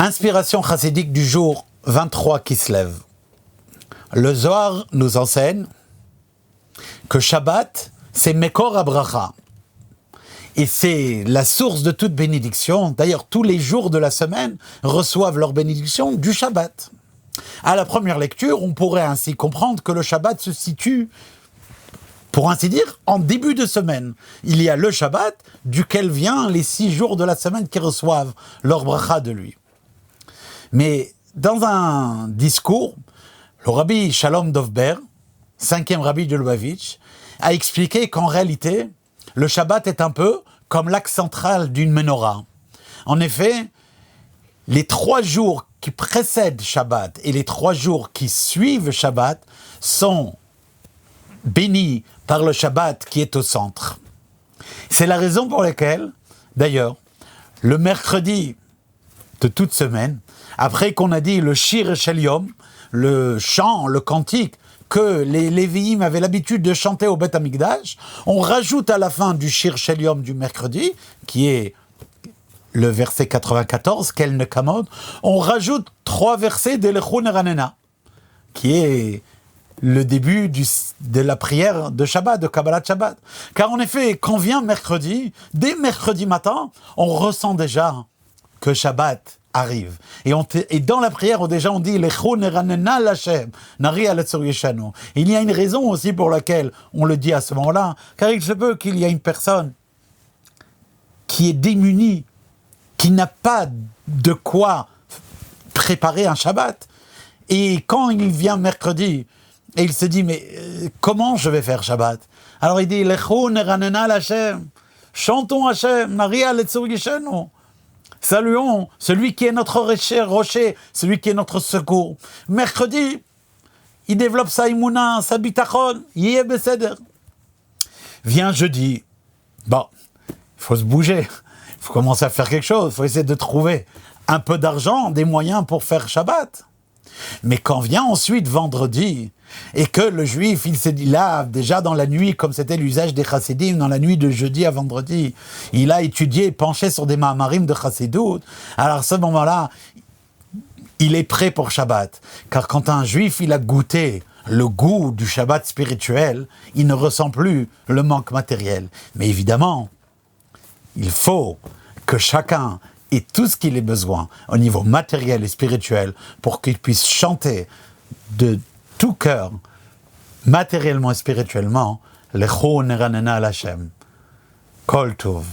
Inspiration chassidique du jour 23 qui se lève. Le Zohar nous enseigne que Shabbat, c'est Mekor HaBracha. Et c'est la source de toute bénédiction. D'ailleurs, tous les jours de la semaine reçoivent leur bénédiction du Shabbat. À la première lecture, on pourrait ainsi comprendre que le Shabbat se situe, pour ainsi dire, en début de semaine. Il y a le Shabbat, duquel viennent les 6 jours de la semaine qui reçoivent leur bracha de lui. Mais dans un discours, le rabbi Shalom Dovber, 5e rabbi de Lubavitch, a expliqué qu'en réalité, le Shabbat est un peu comme l'axe central d'une menorah. En effet, les 3 jours qui précèdent Shabbat et les 3 jours qui suivent Shabbat sont bénis par le Shabbat qui est au centre. C'est la raison pour laquelle, d'ailleurs, le mercredi de toute semaine, après qu'on a dit le Shir Shel Yom, le chant, le cantique, que les Lévi'im avaient l'habitude de chanter au Beth Amikdash, on rajoute à la fin du Shir Shel Yom du mercredi, qui est le verset 94, Kel Nekamod, on rajoute 3 versets d'Elechou Neranena, qui est le début de la prière de Shabbat, de Kabbalat Shabbat. Car en effet, quand vient mercredi, dès mercredi matin, on ressent déjà que Shabbat arrive. Et dans la prière, déjà on dit Lechou Neranena Lashem, Nari Alatzur Yeshanu. Il y a une raison aussi pour laquelle on le dit à ce moment-là, car il se peut qu'il y a une personne qui est démunie, qui n'a pas de quoi préparer un Shabbat. Et quand il vient mercredi, et il se dit, mais comment je vais faire Shabbat? Alors il dit, Lechou Neranena Lashem, chantons Hashem, Nari Alatzur Yeshanu. Saluons celui qui est notre rocher, celui qui est notre secours. Mercredi, il développe sa imouna, sa bitachon, yeh beseder. Vient jeudi, bon, il faut se bouger, il faut commencer à faire quelque chose, il faut essayer de trouver un peu d'argent, des moyens pour faire Shabbat. Mais quand vient ensuite vendredi, et que le juif, il s'est dit là, déjà dans la nuit, comme c'était l'usage des chassidim, dans la nuit de jeudi à vendredi, il a étudié, penché sur des mahamarim de chassidout, alors à ce moment-là, il est prêt pour Shabbat. Car quand un juif, il a goûté le goût du Shabbat spirituel, il ne ressent plus le manque matériel. Mais évidemment, il faut que chacun ait tout ce qu'il ait besoin au niveau matériel et spirituel pour qu'il puisse chanter de tout cœur, matériellement et spirituellement, Lechou Neranena Lashem. Kol Tov.